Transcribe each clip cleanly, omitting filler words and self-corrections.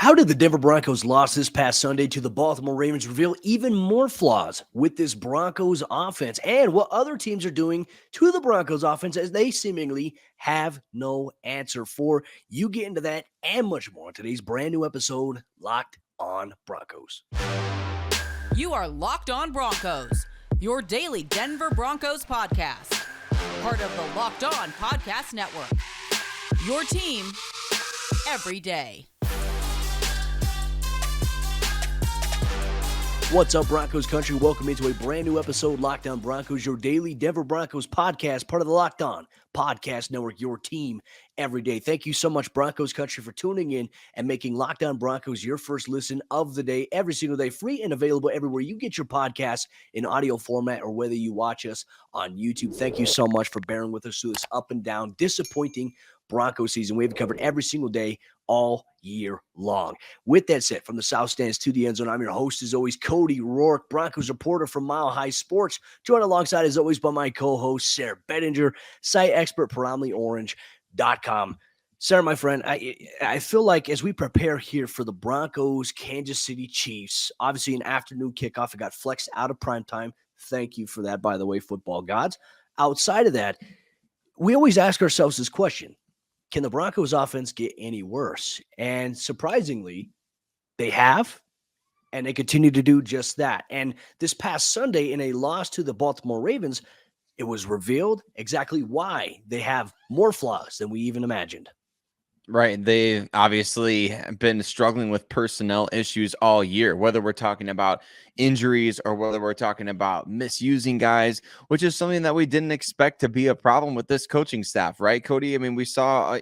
How did the Denver Broncos' loss this past Sunday to the Baltimore Ravens reveal even more flaws with this Broncos offense and what other teams are doing to the Broncos offense as they seemingly have no answer for? You get into that and much more on today's brand new episode, Locked on Broncos. You are Locked on Broncos, your daily Denver Broncos podcast. Part of the Locked on Podcast Network. Your team every day. What's up, Broncos country? Welcome into a brand new episode, Locked on Broncos, your daily Denver Broncos podcast, part of the Locked on Podcast Network, your team every day. Thank you so much, Broncos country, for tuning in and making Locked on Broncos your first listen of the day, every single day, free and available everywhere you get your podcasts in audio format or whether you watch us on YouTube. Thank you so much for bearing with us through this up and down, disappointing Broncos season. We've covered every single day all year long. With that said, from the South Stands to the end zone, I'm your host, as always, Cody Roark, Broncos reporter from Mile High Sports, joined alongside, as always, by my co-host, Sayre Bedinger, site expert, PredominantlyOrange.com. Sayre, my friend, I feel like as we prepare here for the Broncos, Kansas City Chiefs, obviously an afternoon kickoff, it got flexed out of primetime. Thank you for that, by the way, football gods. Outside of that, we always ask ourselves this question: can the Broncos offense get any worse? And surprisingly, they have, and they continue to do just that. And this past Sunday, in a loss to the Baltimore Ravens, it was revealed exactly why they have more flaws than we even imagined. Right. They've obviously been struggling with personnel issues all year, whether we're talking about injuries or whether we're talking about misusing guys, which is something that we didn't expect to be a problem with this coaching staff, right, Cody? I mean, we saw,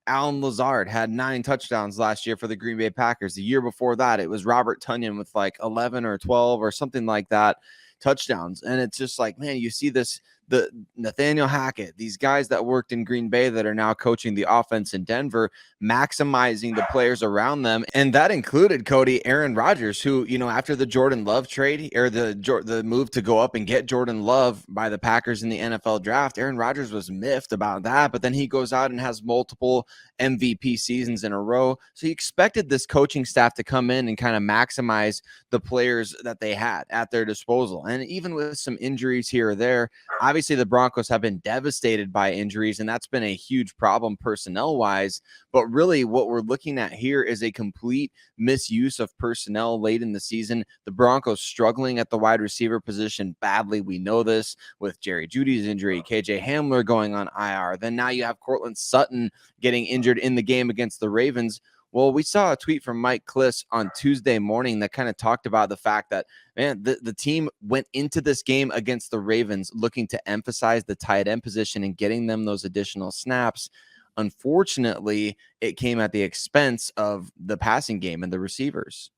Alan Lazard had 9 touchdowns last year for the Green Bay Packers. The year before that, it was Robert Tonyan with like 11 or 12 or something like that touchdowns. And it's just like, man, you see this, the Nathaniel Hackett, these guys that worked in Green Bay that are now coaching the offense in Denver, maximizing the players around them. And that included, Cody, Aaron Rodgers, who, after the Jordan Love trade or the move to go up and get Jordan Love by the Packers in the NFL draft, Aaron Rodgers was miffed about that. But then he goes out and has multiple MVP seasons in a row. So he expected this coaching staff to come in and kind of maximize the players that they had at their disposal. And even with some injuries here or there, obviously the Broncos have been devastated by injuries, and that's been a huge problem personnel-wise. But really what we're looking at here is a complete misuse of personnel late in the season. The Broncos struggling at the wide receiver position badly. We know this with Jerry Jeudy's injury, KJ Hamler going on IR. Then now you have Courtland Sutton getting injured in the game against the Ravens. Well, we saw a tweet from Mike Kliss on Tuesday morning that kind of talked about the fact that, man, the team went into this game against the Ravens looking to emphasize the tight end position and getting them those additional snaps. Unfortunately, it came at the expense of the passing game and the receivers.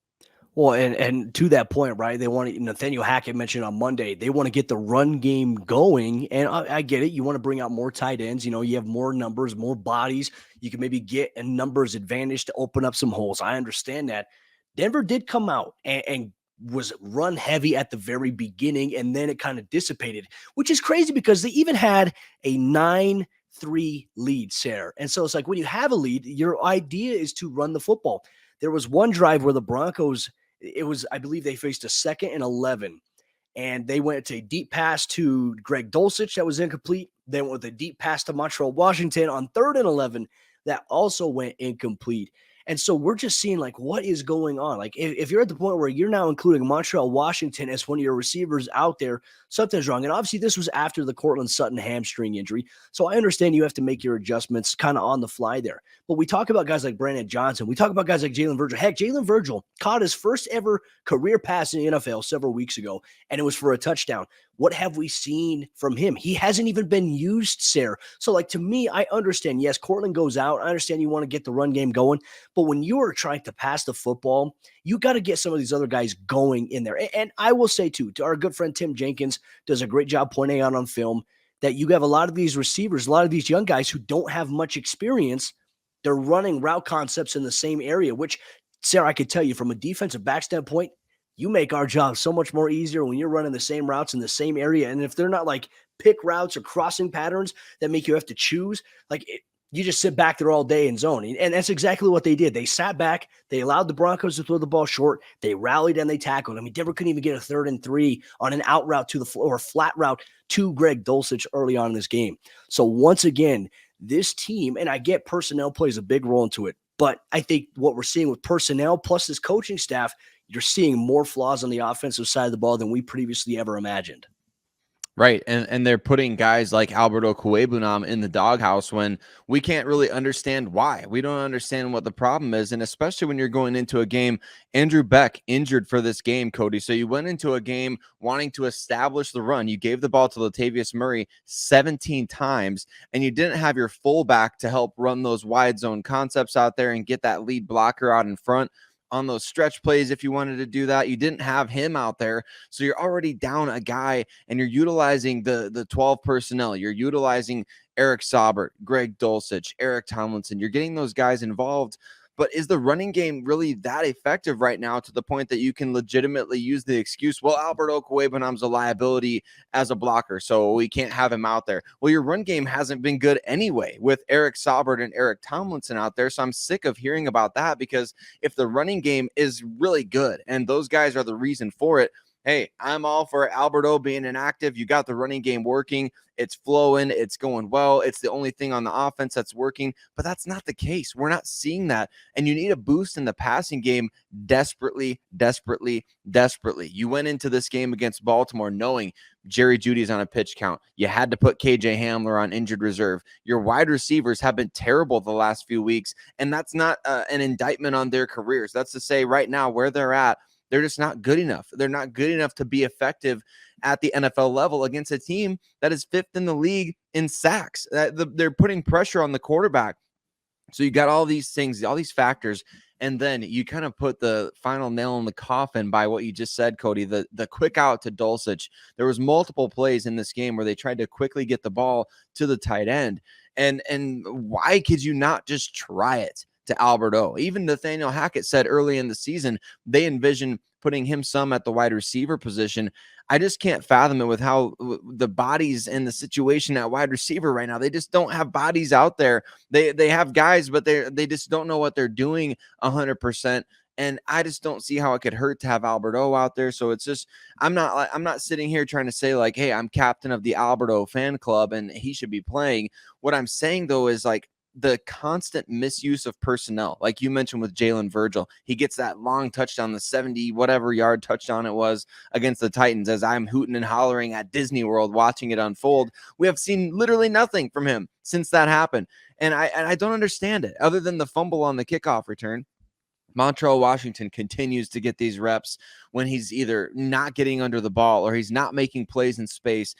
Well, and to that point, right, they want to, Nathaniel Hackett mentioned on Monday, they want to get the run game going. And I get it. You want to bring out more tight ends. You have more numbers, more bodies. You can maybe get a numbers advantage to open up some holes. I understand that. Denver did come out and was run heavy at the very beginning, and then it kind of dissipated, which is crazy because they even had a 9-3 lead, Sayre. And so it's like when you have a lead, your idea is to run the football. There was one drive where the Broncos, I believe they faced a 2nd and 11, and they went to a deep pass to Greg Dulcich that was incomplete. They went with a deep pass to Montreal Washington on 3rd and 11 that also went incomplete. And so we're just seeing like what is going on. Like if you're at the point where you're now including Montreal Washington as one of your receivers out there, something's wrong. And obviously this was after the Courtland Sutton hamstring injury. So I understand you have to make your adjustments kind of on the fly there. But we talk about guys like Brandon Johnson. We talk about guys like Jalen Virgil. Heck, Jalen Virgil caught his first ever career pass in the NFL several weeks ago, and it was for a touchdown. What have we seen from him? He hasn't even been used, Sayre. So, like, to me, I understand, yes, Courtland goes out. I understand you want to get the run game going. But when you are trying to pass the football, you got to get some of these other guys going in there. And I will say, too, to our good friend Tim Jenkins does a great job pointing out on film that you have a lot of these receivers, a lot of these young guys who don't have much experience. They're running route concepts in the same area, which, Sayre, I could tell you from a defensive back standpoint, you make our job so much more easier when you're running the same routes in the same area. And if they're not like pick routes or crossing patterns that make you have to choose, like you just sit back there all day in zone. And that's exactly what they did. They sat back. They allowed the Broncos to throw the ball short. They rallied and they tackled. I mean, Denver couldn't even get a 3rd and 3 on an out route to the floor, or flat route to Greg Dulcich early on in this game. So once again, this team, and I get personnel plays a big role into it, but I think what we're seeing with personnel plus this coaching staff, you're seeing more flaws on the offensive side of the ball than we previously ever imagined. Right. And they're putting guys like Alberto Cuebunam in the doghouse when we can't really understand why. We don't understand what the problem is. And especially when you're going into a game, Andrew Beck injured for this game, Cody. So you went into a game wanting to establish the run. You gave the ball to Latavius Murray 17 times, and you didn't have your fullback to help run those wide zone concepts out there and get that lead blocker out in front on those stretch plays. If you wanted to do that, you didn't have him out there. So you're already down a guy, and you're utilizing the 12 personnel. You're utilizing Eric Saubert, Greg Dulcich, Eric Tomlinson. You're getting those guys involved. But is the running game really that effective right now to the point that you can legitimately use the excuse, well, Alberto Cuebunam's a liability as a blocker, so we can't have him out there? Well, your run game hasn't been good anyway with Eric Saubert and Eric Tomlinson out there. So I'm sick of hearing about that, because if the running game is really good and those guys are the reason for it, hey, I'm all for Alberto being inactive. You got the running game working. It's flowing. It's going well. It's the only thing on the offense that's working. But that's not the case. We're not seeing that. And you need a boost in the passing game desperately, desperately, desperately. You went into this game against Baltimore knowing Jerry Jeudy's on a pitch count. You had to put KJ Hamler on injured reserve. Your wide receivers have been terrible the last few weeks. And that's not an indictment on their careers. That's to say right now where they're at, they're just not good enough. They're not good enough to be effective at the NFL level against a team that is 5th in the league in sacks. They're putting pressure on the quarterback. So you got all these things, all these factors, and then you kind of put the final nail in the coffin by what you just said, Cody, the quick out to Dulcich. There was multiple plays in this game where they tried to quickly get the ball to the tight end. And why could you not just try it to Alberto? Even Nathaniel Hackett said early in the season they envision putting him some at the wide receiver position. I just can't fathom it with how the bodies and the situation at wide receiver right now. They just don't have bodies out there. They have guys, but they just don't know what they're doing 100%. And I just don't see how it could hurt to have Alberto out there. So it's just, I'm not sitting here trying to say like, hey, I'm captain of the Alberto fan club and he should be playing. What I'm saying though is like, the constant misuse of personnel, like you mentioned with Jalen Virgil. He gets that long touchdown, the 70 whatever yard touchdown it was against the Titans, as I'm hooting and hollering at Disney World watching it unfold. We have seen literally nothing from him since that happened. And I don't understand it other than the fumble on the kickoff return. Montreal Washington continues to get these reps when he's either not getting under the ball or he's not making plays in space.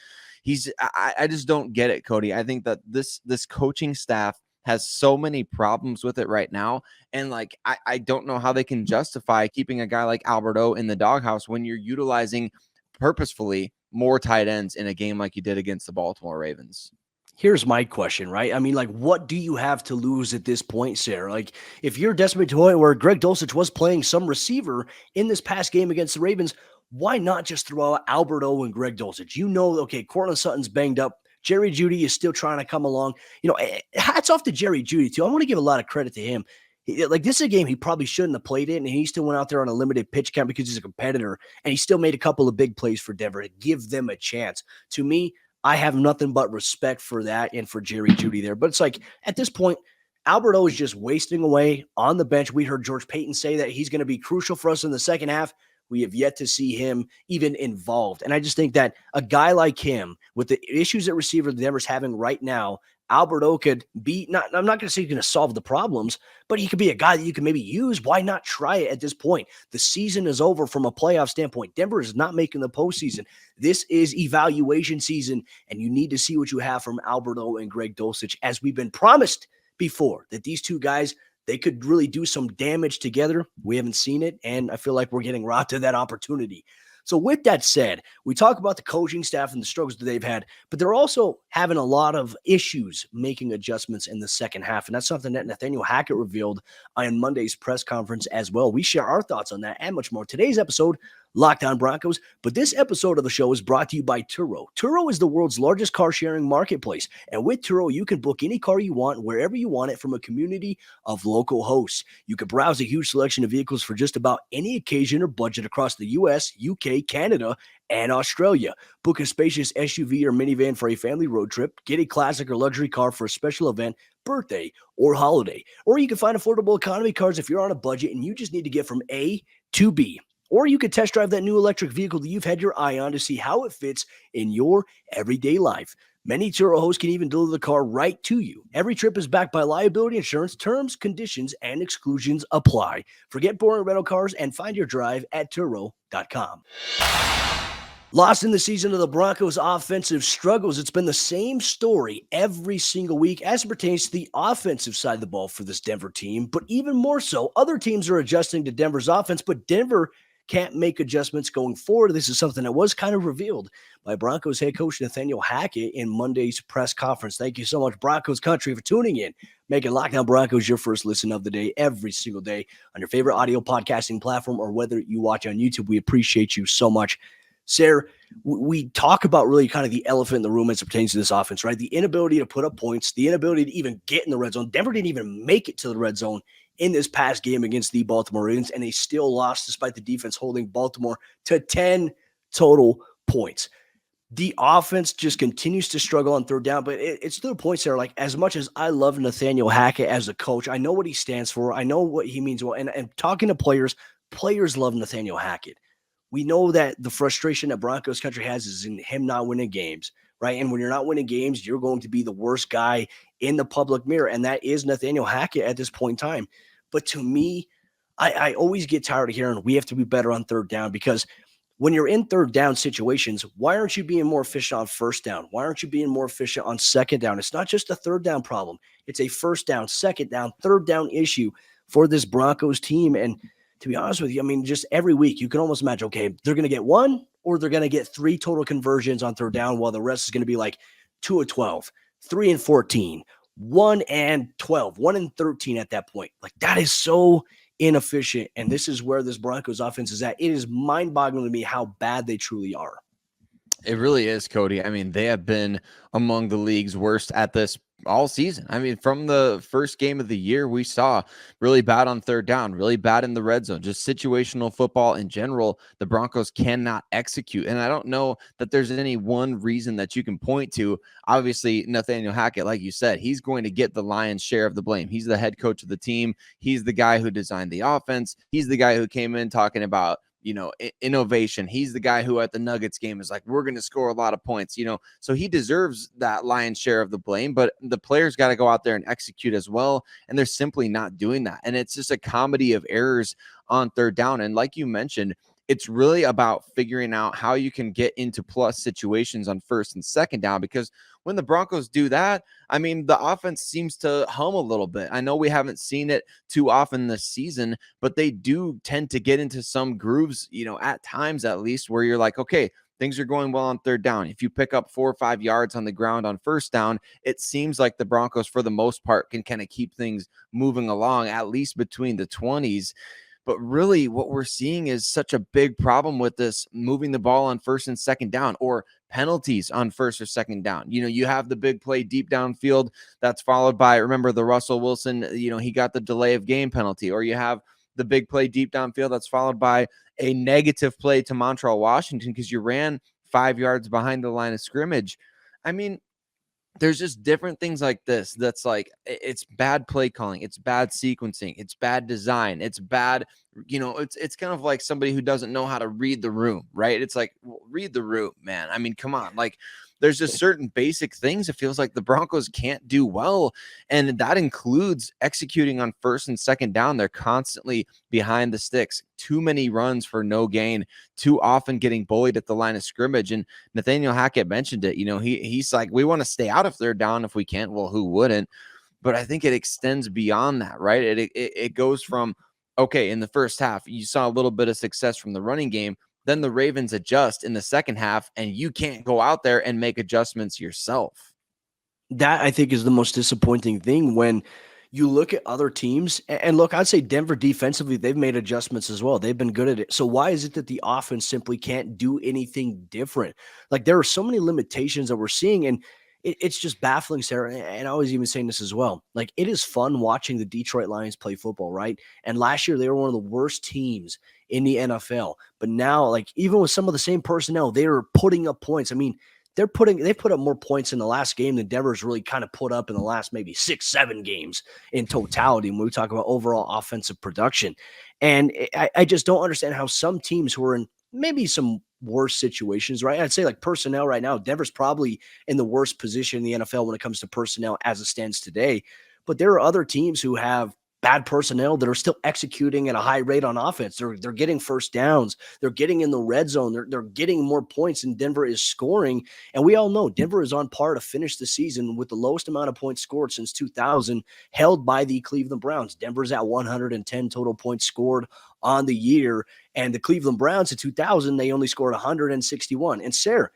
I just don't get it, Cody. I think that this coaching staff has so many problems with it right now. And like, I don't know how they can justify keeping a guy like Alberto in the doghouse when you're utilizing purposefully more tight ends in a game like you did against the Baltimore Ravens. Here's my question, right? I mean, like, what do you have to lose at this point, Sayre? Like, if you're desperate to the point where Greg Dulcich was playing some receiver in this past game against the Ravens, why not just throw out Alberto and Greg Dulcich? You know, okay, Cortland Sutton's banged up. Jerry Jeudy is still trying to come along. You know, hats off to Jerry Jeudy, too. I want to give a lot of credit to him. Like, this is a game he probably shouldn't have played in, and he still went out there on a limited pitch count because he's a competitor, and he still made a couple of big plays for Denver to give them a chance. To me, I have nothing but respect for that and for Jerry Jeudy there. But it's like, at this point, Alberto is just wasting away on the bench. We heard George Payton say that he's going to be crucial for us in the second half. We have yet to see him even involved. And I just think that a guy like him, with the issues at receiver that Denver's having right now, Alberto could be, I'm not going to say he's going to solve the problems, but he could be a guy that you can maybe use. Why not try it at this point? The season is over from a playoff standpoint. Denver is not making the postseason. This is evaluation season, and you need to see what you have from Alberto and Greg Dulcich, as we've been promised before, that these two guys, they could really do some damage together. We haven't seen it, and I feel like we're getting robbed of that opportunity. So with that said, we talk about the coaching staff and the struggles that they've had, but they're also having a lot of issues making adjustments in the second half, and that's something that Nathaniel Hackett revealed on Monday's press conference as well. We share our thoughts on that and much more. Today's episode Locked On Broncos. But this episode of the show is brought to you by Turo. Turo is the world's largest car sharing marketplace. And with Turo, you can book any car you want, wherever you want it, from a community of local hosts. You can browse a huge selection of vehicles for just about any occasion or budget across the US, UK, Canada, and Australia. Book a spacious SUV or minivan for a family road trip. Get a classic or luxury car for a special event, birthday, or holiday. Or you can find affordable economy cars if you're on a budget and you just need to get from A to B. Or you could test drive that new electric vehicle that you've had your eye on to see how it fits in your everyday life. Many Turo hosts can even deliver the car right to you. Every trip is backed by liability insurance. Terms, conditions, and exclusions apply. Forget boring rental cars and find your drive at Turo.com. Lost in the season of the Broncos' offensive struggles. It's been the same story every single week as it pertains to the offensive side of the ball for this Denver team. But even more so, other teams are adjusting to Denver's offense, but Denver can't make adjustments going forward. This is something that was kind of revealed by Broncos head coach Nathaniel Hackett in Monday's press conference. Thank you so much, Broncos country, for tuning in, making Locked On Broncos your first listen of the day every single day on your favorite audio podcasting platform or whether you watch on YouTube. We appreciate you so much. Sayre, we talk about really kind of the elephant in the room as it pertains to this offense, right? The inability to put up points, the inability to even get in the red zone. Denver didn't even make it to the red zone in this past game against the Baltimore Ravens, and they still lost despite the defense holding Baltimore to 10 total points. The offense just continues to struggle on third down, but it's to the point, Sayre, like as much as I love Nathaniel Hackett as a coach, I know what he stands for. I know what he means. Well, and talking to players love Nathaniel Hackett. We know that the frustration that Broncos country has is in him not winning games, right? And when you're not winning games, you're going to be the worst guy in the public mirror, and that is Nathaniel Hackett at this point in time. But to me, I always get tired of hearing we have to be better on third down, because when you're in third down situations, why aren't you being more efficient on first down? Why aren't you being more efficient on second down? It's not just a third down problem. It's a first down, second down, third down issue for this Broncos team. And to be honest with you, I mean, just every week you can almost imagine, okay, they're going to get one or they're going to get 3 total conversions on third down, while the rest is going to be like 2 of 12, 3 and 14, 1 and 12, 1 and 13 at that point. Like, that is so inefficient. And this is where this Broncos offense is at. It is mind-boggling to me how bad they truly are. It really is, Cody. I mean, they have been among the league's worst at this all season. I mean, from the first game of the year, we saw really bad on third down, really bad in the red zone, just situational football in general. The Broncos cannot execute. And I don't know that there's any one reason that you can point to. Obviously, Nathaniel Hackett, like you said, he's going to get the lion's share of the blame. He's the head coach of the team. He's the guy who designed the offense. He's the guy who came in talking about, you know, innovation. He's the guy who at the Nuggets game is like, we're going to score a lot of points, you know, so he deserves that lion's share of the blame, but the players got to go out there and execute as well. And they're simply not doing that. And it's just a comedy of errors on third down. And like you mentioned, it's really about figuring out how you can get into plus situations on first and second down, because when the Broncos do that, I mean, the offense seems to hum a little bit. I know we haven't seen it too often this season, but they do tend to get into some grooves, you know, at times at least, where you're like, okay, things are going well on third down. If you pick up 4 or 5 yards on the ground on first down, it seems like the Broncos, for the most part, can kind of keep things moving along, at least between the 20s. But really what we're seeing is such a big problem with this moving the ball on first and second down, or penalties on first or second down. You know, you have the big play deep downfield that's followed by, remember the Russell Wilson, you know, he got the delay of game penalty, or you have the big play deep downfield that's followed by a negative play to Montreal, Washington, because you ran 5 yards behind the line of scrimmage. I mean, there's just different things like this that's like, it's bad play calling, it's bad sequencing, it's bad design, it's bad, you know, it's kind of like somebody who doesn't know how to read the room, right? It's like, well, read the room, man. I mean, come on. Like, there's just certain basic things it feels like the Broncos can't do well, and that includes executing on first and second down. They're constantly behind the sticks, too many runs for no gain, too often getting bullied at the line of scrimmage. And Nathaniel Hackett mentioned it. You know, he's like, we want to stay out of third down if we can. Well, who wouldn't? But I think it extends beyond that, right? It goes from, okay, in the first half, you saw a little bit of success from the running game. Then the Ravens adjust in the second half, and you can't go out there and make adjustments yourself. That, I think, is the most disappointing thing, when you look at other teams, and look, I'd say Denver defensively, they've made adjustments as well. They've been good at it. So why is it that the offense simply can't do anything different? Like, there are so many limitations that we're seeing, and it's just baffling, Sarah. And I was even saying this as well. Like, it is fun watching the Detroit Lions play football, right? And last year, they were one of the worst teams in the NFL. But now, like, even with some of the same personnel, they are putting up points. I mean, they've put up more points in the last game than Denver's really kind of put up in the last maybe 6-7 games in totality when we talk about overall offensive production. And I just don't understand how some teams who are in maybe some worse situations, right? I'd say like personnel right now, Denver's probably in the worst position in the NFL when it comes to personnel as it stands today. But there are other teams who have bad personnel that are still executing at a high rate on offense. They're getting first downs. They're getting in the red zone. They're getting more points than Denver is scoring. And we all know Denver is on par to finish the season with the lowest amount of points scored since 2000, held by the Cleveland Browns. Denver's at 110 total points scored on the year. And the Cleveland Browns in 2000, they only scored 161. And Sayre,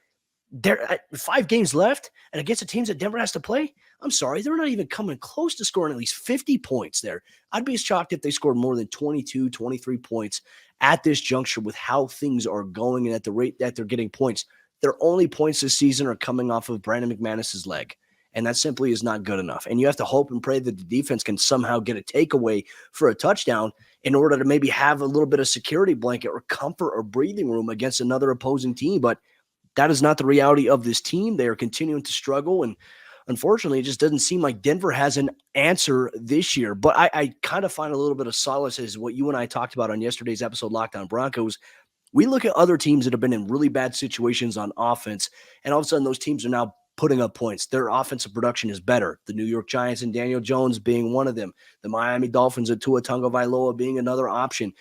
there 5 games left, and against the teams that Denver has to play, I'm sorry, they're not even coming close to scoring at least 50 points there. I'd be shocked if they scored more than 22, 23 points at this juncture with how things are going and at the rate that they're getting points. Their only points this season are coming off of Brandon McManus's leg, and that simply is not good enough. And you have to hope and pray that the defense can somehow get a takeaway for a touchdown in order to maybe have a little bit of security blanket or comfort or breathing room against another opposing team. But that is not the reality of this team. They are continuing to struggle, and unfortunately, it just doesn't seem like Denver has an answer this year. But I kind of find a little bit of solace as what you and I talked about on yesterday's episode, Locked On Broncos. We look at other teams that have been in really bad situations on offense, and all of a sudden those teams are now putting up points. Their offensive production is better. The New York Giants and Daniel Jones being one of them. The Miami Dolphins and Tua Tagovailoa being another option.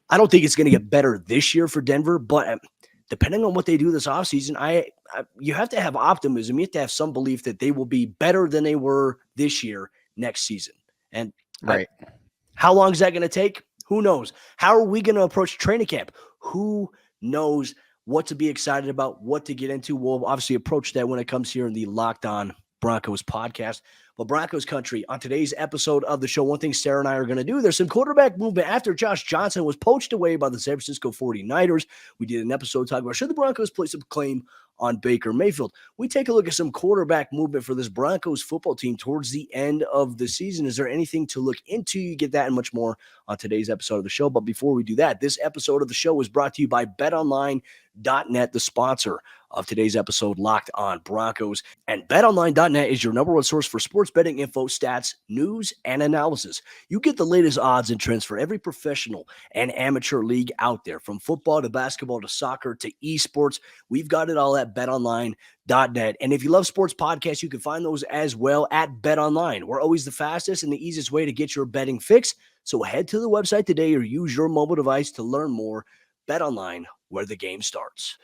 I don't think it's going to get better this year for Denver, but depending on what they do this offseason, you have to have optimism. You have to have some belief that they will be better than they were this year next season. And right. How long is that going to take? Who knows? How are we going to approach training camp? Who knows what to be excited about, what to get into? We'll obviously approach that when it comes here in the Locked On Broncos podcast. Well, Broncos country, on today's episode of the show, one thing Sarah and I are going to do, there's some quarterback movement after Josh Johnson was poached away by the San Francisco 49ers. We did an episode talking about should the Broncos place some claim on Baker Mayfield. We take a look at some quarterback movement for this Broncos football team towards the end of the season. Is there anything to look into? You get that and much more on today's episode of the show. But before we do that, this episode of the show is brought to you by BetOnline.net, the sponsor of today's episode, Locked On Broncos. And BetOnline.net is your number one source for sports betting info, stats, news, and analysis. You get the latest odds and trends for every professional and amateur league out there, from football to basketball to soccer to esports. We've got it all at BetOnline.net. And if you love sports podcasts, you can find those as well at BetOnline. We're always the fastest and the easiest way to get your betting fix. So head to the website today or use your mobile device to learn more. BetOnline, where the game starts.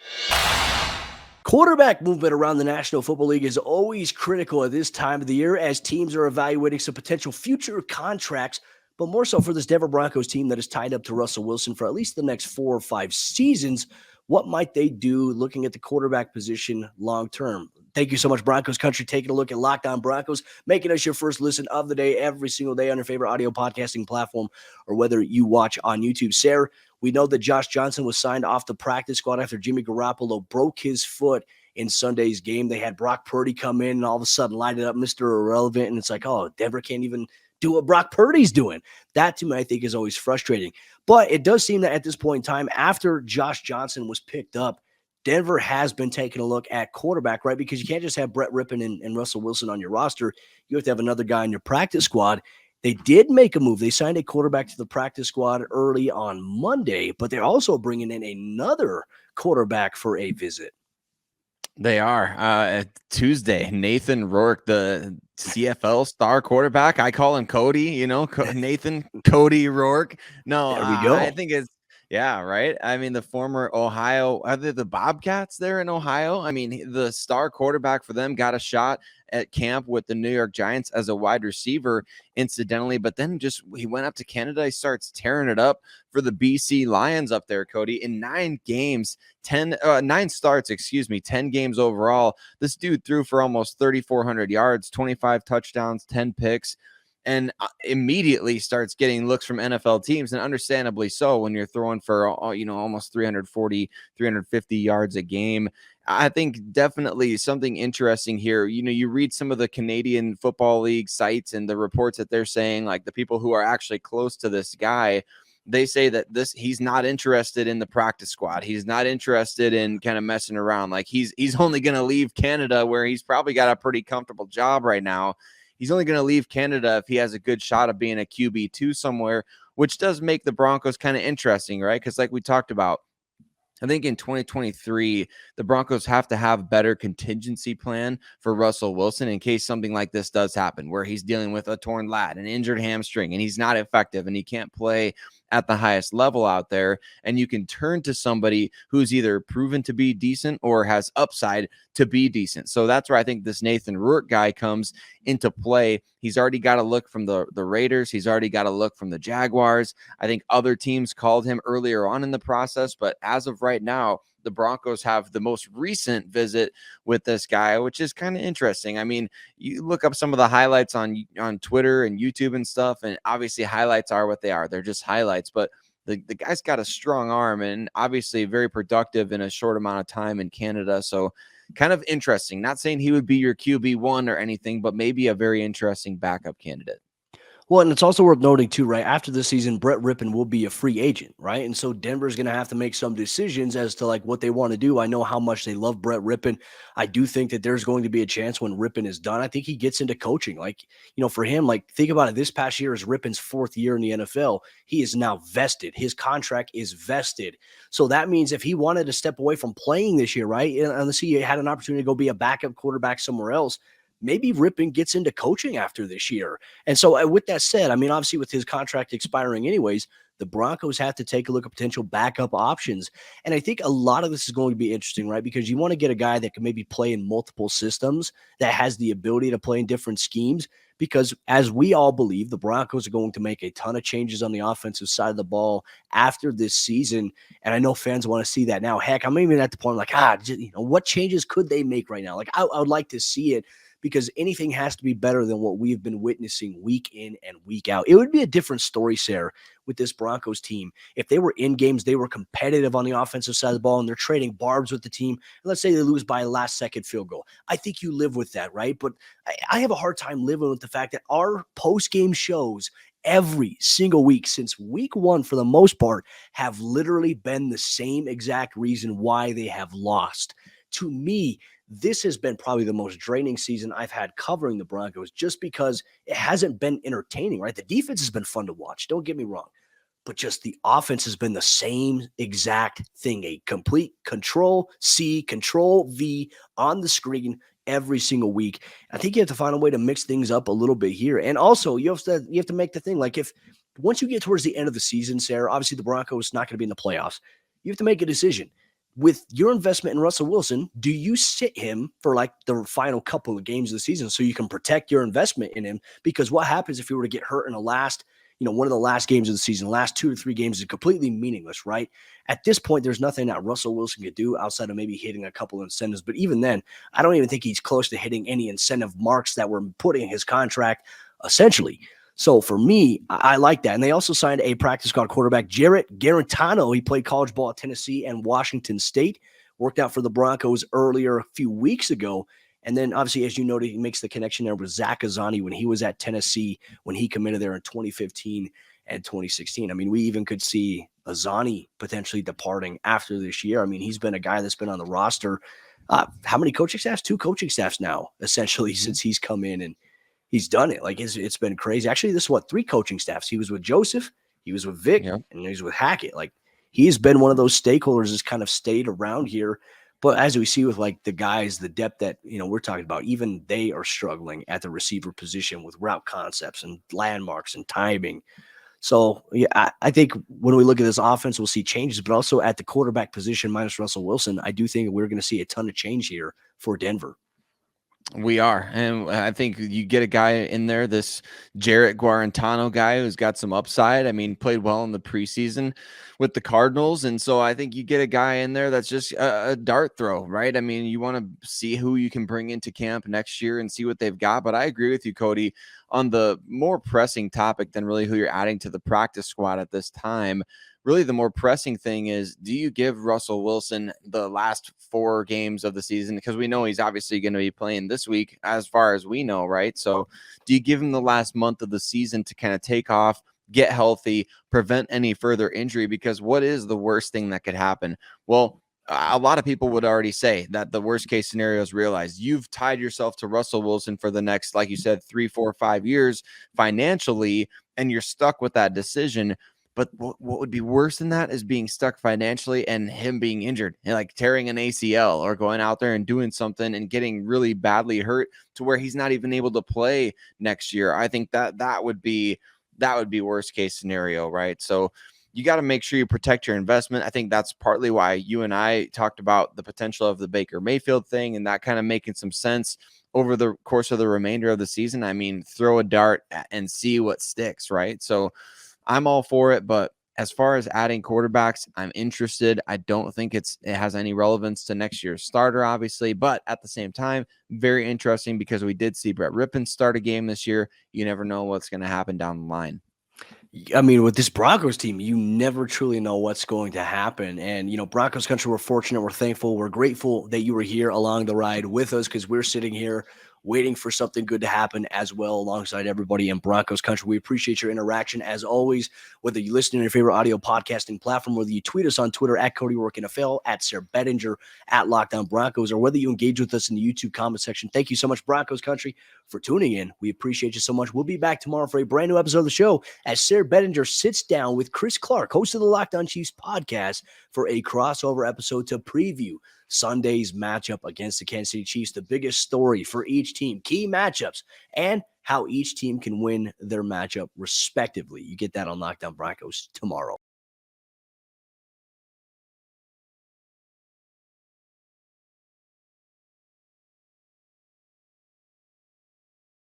Quarterback movement around the National Football League is always critical at this time of the year as teams are evaluating some potential future contracts, but more so for this Denver Broncos team that is tied up to Russell Wilson for at least the next 4 or 5 seasons. What might they do looking at the quarterback position long term? Thank you so much, Broncos country, taking a look at Locked On Broncos, making us your first listen of the day every single day on your favorite audio podcasting platform or whether you watch on YouTube. Sayre, we know that Josh Johnson was signed off the practice squad after Jimmy Garoppolo broke his foot in Sunday's game. They had Brock Purdy come in and all of a sudden light it up, Mr. Irrelevant, and it's like, oh, Denver can't even do what Brock Purdy's doing. That, to me, I think is always frustrating. But it does seem that at this point in time, after Josh Johnson was picked up, Denver has been taking a look at quarterback, right? Because you can't just have Brett Rippon and Russell Wilson on your roster. You have to have another guy in your practice squad. They did make a move. They signed a quarterback to the practice squad early on Monday, but they're also bringing in another quarterback for a visit. They are. Tuesday, Nathan Roark, the CFL star quarterback. I call him Cody, Nathan Cody Roark. No, there we go. I think it's, yeah, right. I mean, the former Ohio, are they the Bobcats there in Ohio? I mean, the star quarterback for them got a shot at camp with the New York Giants as a wide receiver, incidentally, but then he went up to Canada. He starts tearing it up for the BC Lions up there, Cody, in 9 starts, 10 games overall. This dude threw for almost 3,400 yards, 25 touchdowns, 10 picks. and immediately starts getting looks from NFL teams, and understandably so when you're throwing for, almost 340, 350 yards a game. I think definitely something interesting here. You read some of the Canadian Football League sites and the reports that they're saying, like the people who are actually close to this guy, they say that he's not interested in the practice squad. He's not interested in kind of messing around. Like he's only going to leave Canada, where he's probably got a pretty comfortable job right now. He's only going to leave Canada if he has a good shot of being a QB2 somewhere, which does make the Broncos kind of interesting, right? Because like we talked about, I think in 2023, the Broncos have to have better contingency plan for Russell Wilson in case something like this does happen, where he's dealing with a torn lat, an injured hamstring, and he's not effective and he can't play at the highest level out there. And you can turn to somebody who's either proven to be decent or has upside to be decent. So that's where I think this Nathan Roark guy comes into play. He's already got a look from the Raiders. He's already got a look from the Jaguars. I think other teams called him earlier on in the process, but as of right now, the Broncos have the most recent visit with this guy, which is kind of interesting. I mean, you look up some of the highlights on Twitter and YouTube and stuff, and obviously highlights are what they are. They're just highlights, but the guy's got a strong arm and obviously very productive in a short amount of time in Canada. So kind of interesting. Not saying he would be your QB1 or anything, but maybe a very interesting backup candidate. Well, and it's also worth noting too, right? After the season, Brett Rippon will be a free agent, right? And so Denver's going to have to make some decisions as to like what they want to do. I know how much they love Brett Rippon. I do think that there's going to be a chance when Rippon is done. I think he gets into coaching. Like, for him, like think about it. This past year is Rippon's 4th year in the NFL. He is now vested. His contract is vested. So that means if he wanted to step away from playing this year, right? Unless he had an opportunity to go be a backup quarterback somewhere else, maybe Rippon gets into coaching after this year. And so with that said, I mean, obviously with his contract expiring anyways, the Broncos have to take a look at potential backup options. And I think a lot of this is going to be interesting, right? Because you want to get a guy that can maybe play in multiple systems, that has the ability to play in different schemes. Because as we all believe, the Broncos are going to make a ton of changes on the offensive side of the ball after this season. And I know fans want to see that now. Heck, I'm even at the point like, what changes could they make right now? Like I would like to see it, because anything has to be better than what we've been witnessing week in and week out. It would be a different story, Sayre, with this Broncos team. If they were in games, they were competitive on the offensive side of the ball, and they're trading barbs with the team. And let's say they lose by a last-second field goal. I think you live with that, right? But I have a hard time living with the fact that our post-game shows every single week since week 1, for the most part, have literally been the same exact reason why they have lost. To me, this has been probably the most draining season I've had covering the Broncos, just because it hasn't been entertaining, right? The defense has been fun to watch. Don't get me wrong. But just the offense has been the same exact thing, a complete Control-C, Control-V on the screen every single week. I think you have to find a way to mix things up a little bit here. And also you have to make the thing, like if once you get towards the end of the season, Sayre, obviously the Broncos not going to be in the playoffs. You have to make a decision. With your investment in Russell Wilson, do you sit him for like the final couple of games of the season so you can protect your investment in him? Because what happens if he were to get hurt in the last, one of the last games of the season, the last 2 to 3 games is completely meaningless, right? At this point, there's nothing that Russell Wilson could do outside of maybe hitting a couple of incentives. But even then, I don't even think he's close to hitting any incentive marks that were put in his contract, essentially. So for me, I like that. And they also signed a practice squad quarterback, Jarrett Garantano. He played college ball at Tennessee and Washington State, worked out for the Broncos earlier a few weeks ago. And then obviously, as you noted, he makes the connection there with Zach Azzanni when he was at Tennessee, when he committed there in 2015 and 2016. I mean, we even could see Azzanni potentially departing after this year. I mean, he's been a guy that's been on the roster. How many coaching staffs? 2 coaching staffs now, essentially, since he's come in and he's done it. Like it's been crazy. Actually, this is 3 coaching staffs. He was with Joseph, he was with Vic, and he's with Hackett. Like he's been one of those stakeholders that's kind of stayed around here. But as we see with like the guys, the depth that, we're talking about, even they are struggling at the receiver position with route concepts and landmarks and timing. So yeah, I think when we look at this offense, we'll see changes, but also at the quarterback position minus Russell Wilson, I do think we're going to see a ton of change here for Denver. We are. And I think you get a guy in there, this Jarrett Guarantano guy who's got some upside. I mean, played well in the preseason with the Cardinals. And so I think you get a guy in there that's just a dart throw, right? I mean, you want to see who you can bring into camp next year and see what they've got. But I agree with you, Cody, on the more pressing topic than really who you're adding to the practice squad at this time. Really, the more pressing thing is, do you give Russell Wilson the last 4 games of the season? Because we know he's obviously going to be playing this week, as far as we know, right? So do you give him the last month of the season to kind of take off, get healthy, prevent any further injury? Because what is the worst thing that could happen? Well, a lot of people would already say that the worst case scenario is realized. You've tied yourself to Russell Wilson for the next, like you said, 3, 4, 5 years financially, and you're stuck with that decision. But what would be worse than that is being stuck financially and him being injured, and like tearing an ACL or going out there and doing something and getting really badly hurt to where he's not even able to play next year. I think that would be worst case scenario, right? So you got to make sure you protect your investment. I think that's partly why you and I talked about the potential of the Baker Mayfield thing and that kind of making some sense over the course of the remainder of the season. I mean, throw a dart and see what sticks, right? So I'm all for it, but as far as adding quarterbacks, I'm interested. I don't think it has any relevance to next year's starter, obviously, but at the same time, very interesting because we did see Brett Rippon start a game this year. You never know what's going to happen down the line. I mean, with this Broncos team, you never truly know what's going to happen. And, Broncos country, we're fortunate. We're thankful. We're grateful that you were here along the ride with us because we're sitting here waiting for something good to happen as well alongside everybody in Broncos country. We appreciate your interaction as always, whether you listen to your favorite audio podcasting platform, whether you tweet us on Twitter at Cody Roark NFL, at Sayre Bedinger, at Lockdown Broncos, or whether you engage with us in the YouTube comment section. Thank you so much, Broncos country, for tuning in. We appreciate you so much. We'll be back tomorrow for a brand new episode of the show as Sayre Bedinger sits down with Chris Clark, host of the Lockdown Chiefs podcast, for a crossover episode to preview Sunday's matchup against the Kansas City Chiefs, the biggest story for each team, key matchups, and how each team can win their matchup respectively. You get that on Lockdown Broncos tomorrow.